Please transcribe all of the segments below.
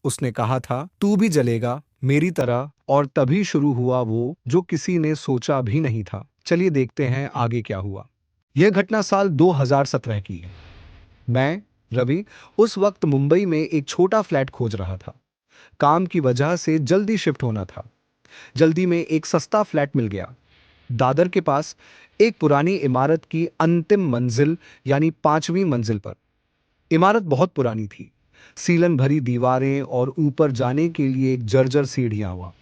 उसने कहा था, तू भी जलेगा मेरी तरह। और तभी शुरू हुआ वो जो किसी ने सोचा भी नहीं था। चलिए देखते हैं आगे क्या हुआ। यह घटना साल 2017 की है। मैं, रवि, उस वक्त मुंबई में एक छोटा फ्लैट खोज रहा था। काम की वजह से जल्दी शिफ्ट होना था। जल्दी में एक सस्ता फ्लैट मिल गया, दादर के पास, एक पुरानी इमारत की अंतिम मंजिल, यानी 5वीं मंजिल पर। इमारत बहुत पुरानी थी, सीलन भरी दीवारें और ऊपर जाने के लिए एक जर्जर सीढ़ियां हुआ।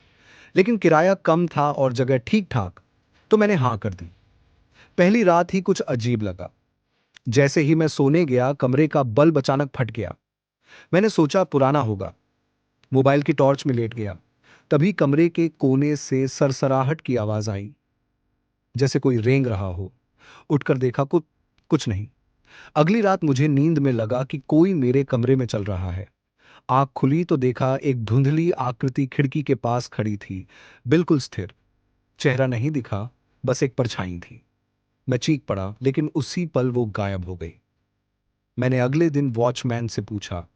लेकिन किराया कम था और जगह ठीक ठाक, तो मैंने हाँ कर दी। पहली रात ही कुछ अजीब लगा। जैसे ही मैं सोने गया, कमरे का बल्ब अचानक फट गया। मैंने सोचा पुराना होगा, मोबाइल की टॉर्च में लेट गया। तभी कमरे के कोने से सरसराहट की आवाज आई, जैसे कोई रेंग रहा हो। उठकर देखा, कुछ नहीं। अगली रात मुझे नींद में लगा कि कोई मेरे कमरे में चल रहा है। आंख खुली तो देखा एक धुंधली आकृति खिड़की के पास खड़ी थी, बिल्कुल स्थिर। चेहरा नहीं दिखा, बस एक परछाई थी। मैं चीख पड़ा, लेकिन उसी पल वो गायब हो गई। मैंने अगले दिन वॉचमैन से पूछा,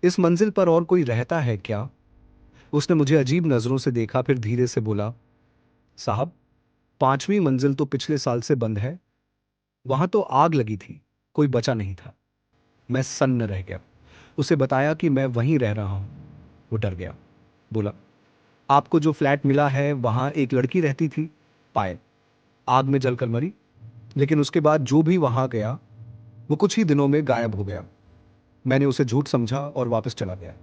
इस मंजिल पर और कोई रहता है क्या? उसने मुझे अजीब नजरों से देखा, फिर धीरे से बोला, साहब, 5वीं मंजिल तो पिछले साल से बंद है। वहां तो आग लगी थी, कोई बचा नहीं था। मैं सन्न रह गया। उसे बताया कि मैं वहीं रह रहा हूं। वो डर गया। बोला, आपको जो फ्लैट मिला है वहां एक लड़की रहती थी, पायल, आग में जलकर मरी। लेकिन उसके बाद जो भी वहां गया, वो कुछ ही दिनों में गायब हो गया। मैंने उसे झूठ समझा और वापस चला गया।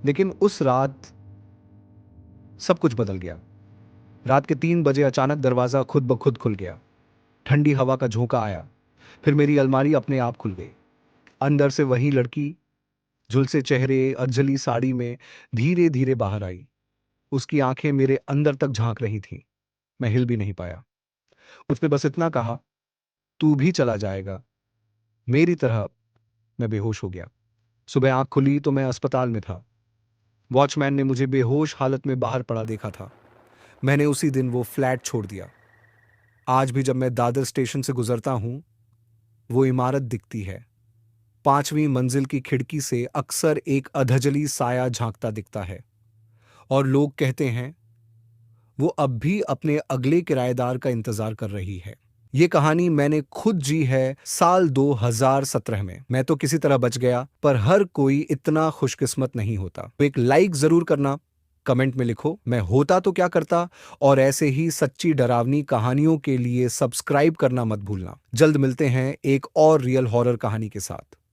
लेकिन उस रात सब कुछ बदल गया। रात के 3 बजे अचानक दरवाजा खुद ब खुद खुल गया। ठंडी हवा का झोंका आया। फिर मेरी अलमारी अपने आप खुल गई। अंदर से वही लड़की, झुलसे चेहरे, अधजली साड़ी में, धीरे धीरे बाहर आई। उसकी आंखें मेरे अंदर तक झांक रही थीं। मैं हिल भी नहीं पाया। उसने बस इतना कहा, तू भी चला जाएगा मेरी तरह। मैं बेहोश हो गया। सुबह आंख खुली तो मैं अस्पताल में था। वॉचमैन ने मुझे बेहोश हालत में बाहर पड़ा देखा था। मैंने उसी दिन वो फ्लैट छोड़ दिया। आज भी जब मैं दादर स्टेशन से गुजरता हूं, वो इमारत दिखती है। 5वीं मंजिल की खिड़की से अक्सर एक अधजली साया झांकता दिखता है। और लोग कहते हैं वो अब भी अपने अगले किराएदार का इंतजार कर रही है। ये कहानी मैंने खुद जी है साल 2017 में। मैं तो किसी तरह बच गया, पर हर कोई इतना खुशकिस्मत नहीं होता। तो एक लाइक जरूर करना, कमेंट में लिखो मैं होता तो क्या करता, और ऐसे ही सच्ची डरावनी कहानियों के लिए सब्सक्राइब करना मत भूलना। जल्द मिलते हैं एक और रियल हॉरर कहानी के साथ।